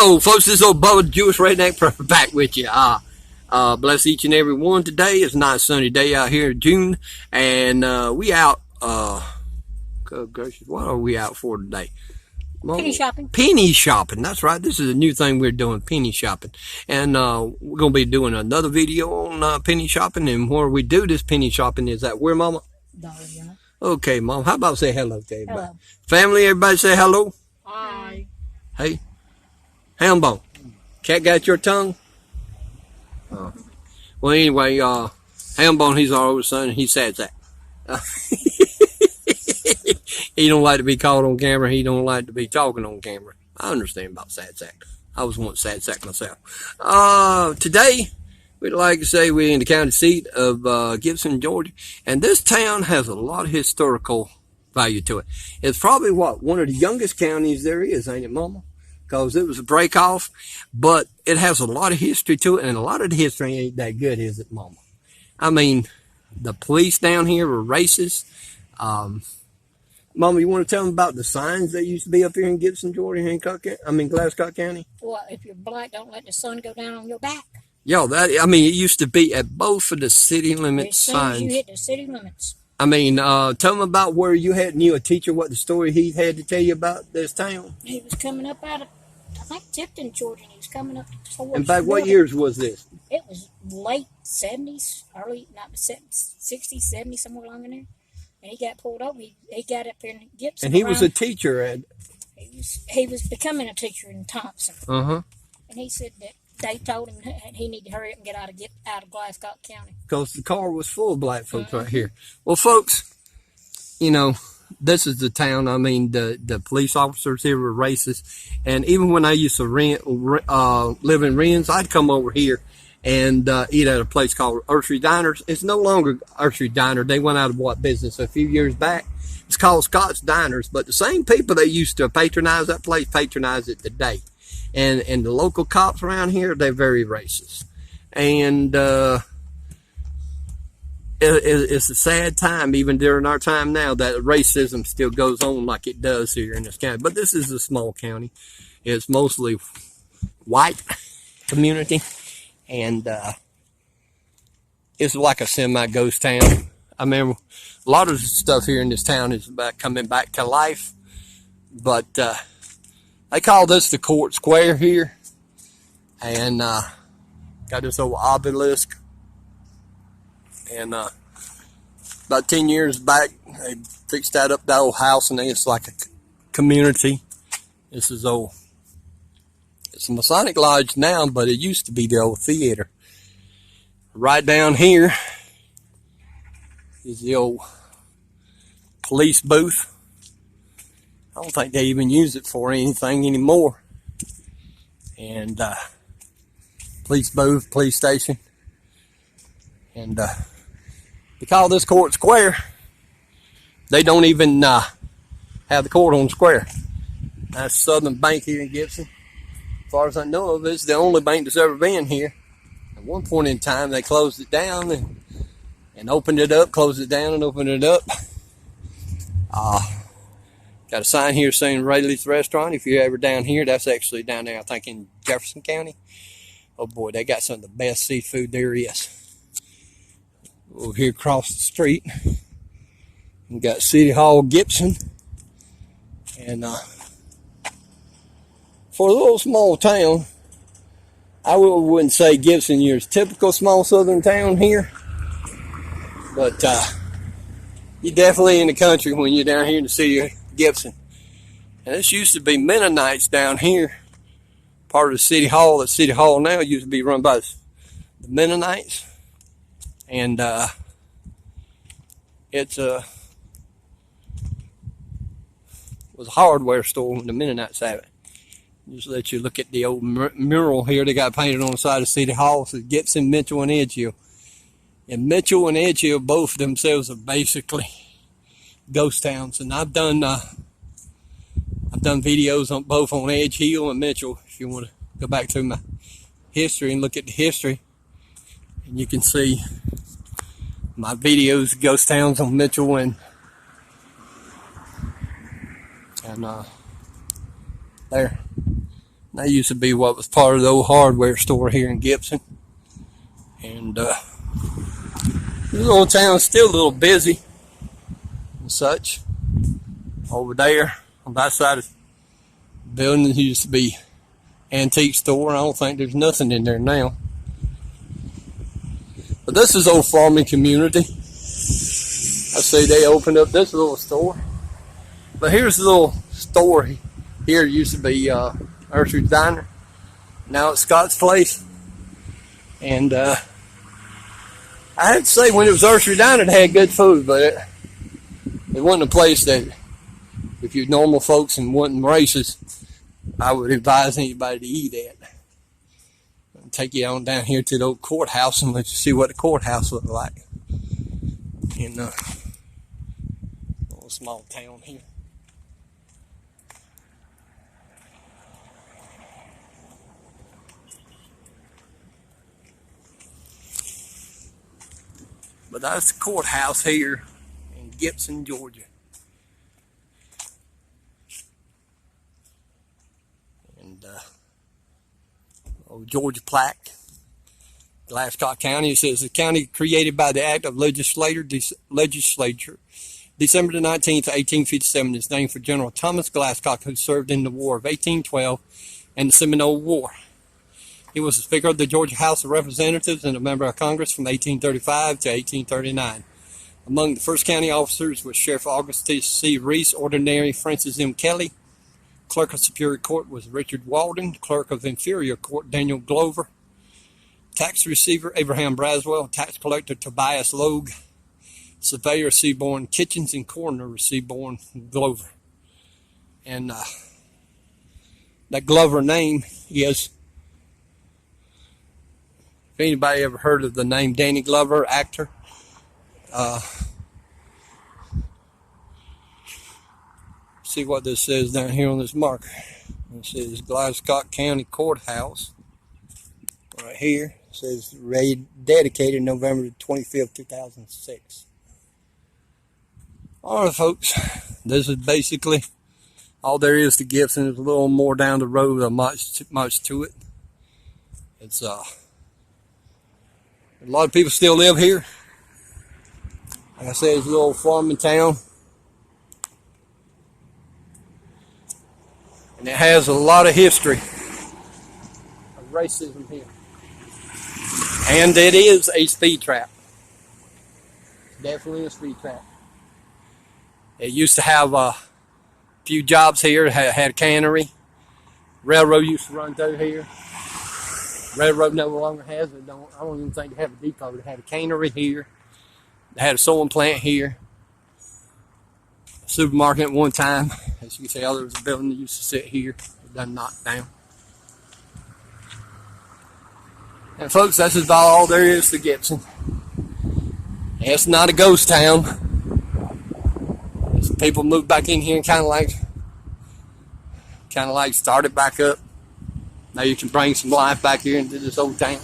Hello, folks. This is old Bubba, Jewish Redneck, back with you. Bless each and every one today. It's a nice sunny day out here in June, and we out. Good gracious, what are we out for today? Penny shopping. Penny shopping. That's right. This is a new thing we're doing, penny shopping, and we're gonna be doing another video on penny shopping. And where we do this penny shopping is at where, Mama? Dollar. Okay, Mom. How about say hello to everybody? Hello. Family, everybody say hello. Hi. Hey. Hambone, cat got your tongue? Oh. Well, anyway, Hambone, he's our oldest son, and he says that. He don't like to be caught on camera. He don't like to be talking on camera. I understand about sad sack. I was once sad sack myself. Today, we'd like to say we're in the county seat of Gibson, Georgia, and this town has a lot of historical value to it. It's probably, one of the youngest counties there is, ain't it, Mama? Because it was a break off, but it has a lot of history to it, and a lot of the history ain't that good, is it, Mama? I mean, the police down here were racist. Mama, you want to tell them about the signs that used to be up here in Gibson, Georgia, Glasgow County? Well, if you're black, don't let the sun go down on your back. Yo, it used to be at both of the city limits signs. As soon as you hit the city limits. Tell them about where you knew a teacher, what the story he had to tell you about this town. He was coming up out of, I think, Tipton, Georgia, and he was coming up towards. And back what years was this? It was late 70s, early, not 60s, 70s, somewhere along in there. And he got pulled over. He got up here in Gibson. And he was a teacher at... He was becoming a teacher in Thompson. Uh-huh. And he said that they told him he needed to hurry up and get out of Glasgow County. Because the car was full of black folks right here. Well, folks, this is the town. The police officers here were racist. And even when I used to live in Rennes, I'd come over here and eat at a place called Ursery Diners. It's no longer Ursery Diner. They went out of business a few years back. It's called Scott's Diners. But the same people that used to patronize that place patronize it today. And the local cops around here, they're very racist. And it's a sad time, even during our time now, that racism still goes on like it does here in this county. But this is a small county. It's mostly white community. And it's like a semi-ghost town. I remember a lot of the stuff here in this town is about coming back to life. But they call this the Court Square here. And got this old obelisk. And about 10 years back, they fixed that up, that old house, and it's like a community. This is old. It's a Masonic Lodge now, but it used to be the old theater. Right down here is the old police booth. I don't think they even use it for anything anymore. And police booth, police station. And they call this Court Square. They don't even have the court on the square. That's Southern Bank here in Gibson. As far as I know of, it's the only bank that's ever been here. At one point in time, they closed it down and opened it up, closed it down and opened it up. Got a sign here saying Rayleigh's Restaurant. If you're ever down here, that's actually down there, I think, in Jefferson County. Oh boy, they got some of the best seafood there is. Over here across the street, we got City Hall Gibson. And for a little small town, I wouldn't say Gibson is typical small southern town here, but you're definitely in the country when you're down here in the city of Gibson. And this used to be Mennonites down here, part of the City Hall. The City Hall now used to be run by the Mennonites, and was a hardware store when the Mennonites have it. Just let you look at the old mural here they got painted on the side of City Hall. It says Gibson, Mitchell, and Edgehill. And Mitchell and Edgehill, both themselves are basically ghost towns. And I've done videos on both on Edgehill and Mitchell. If you want to go back to my history and look at the history, and you can see my videos, ghost towns on Mitchell and there. That used to be what was part of the old hardware store here in Gibson. And this little town's still a little busy and such. Over there on that side of the building, there used to be antique store. I don't think there's nothing in there now. But this is old farming community. I see they opened up this little store. But here's the little store here. It used to be Ursula's Diner. Now it's Scott's Place. And I had to say, when it was Ursula's Diner, it had good food, but it wasn't a place that, if you're normal folks and wanting races, I would advise anybody to eat at. I'll take you on down here to the old courthouse and let you see what the courthouse looked like in a little small town here. But that's the courthouse here in Gibson, Georgia. And old Georgia plaque, Glasscock County. It says the county created by the act of legislature December the 19th, 1857 is named for General Thomas Glasscock, who served in the War of 1812 and the Seminole War. He was the Speaker of the Georgia House of Representatives and a member of Congress from 1835 to 1839. Among the first county officers was Sheriff Augustus C. Reese, Ordinary Francis M. Kelly. Clerk of Superior Court was Richard Walden. Clerk of Inferior Court, Daniel Glover. Tax Receiver, Abraham Braswell. Tax Collector, Tobias Logue. Surveyor, Seaborn Kitchens, and Coroner, Seaborn Glover. And that Glover name is, if anybody ever heard of the name Danny Glover, actor, see what this says down here on this marker. It says Glasscock County Courthouse. Right here. It says dedicated November 25th, 2006. Alright folks, this is basically all there is to Gibson. There's a little more down the road, much to it. It's a lot of people still live here. Like I said, it's a little farming town. And it has a lot of history of racism here. And it is a speed trap. Definitely a speed trap. It used to have a few jobs here. It had a cannery. Railroad used to run through here. Railroad no longer has it. I don't even think they have a depot. They had a cannery here. They had a sewing plant here. A supermarket at one time. As you can tell, there was a building that used to sit here. It done knocked down. And folks, that's about all there is to Gibson. It's not a ghost town. People moved back in here and kind of like started back up. Now you can bring some life back here into this old town.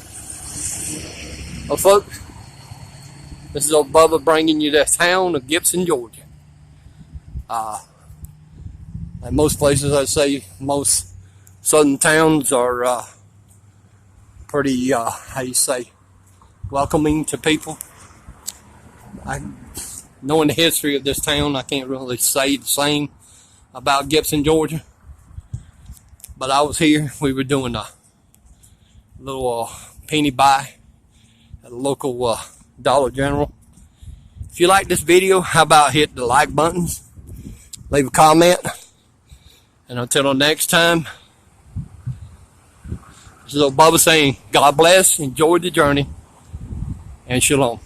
Well, folks, this is old Bubba bringing you the town of Gibson, Georgia. And most places, I'd say, most southern towns are pretty, welcoming to people. Knowing the history of this town, I can't really say the same about Gibson, Georgia. But I was here. We were doing a little penny buy at a local Dollar General. If you like this video, how about hit the like buttons, leave a comment, and until next time, this is old Bubba saying, God bless, enjoy the journey, and shalom.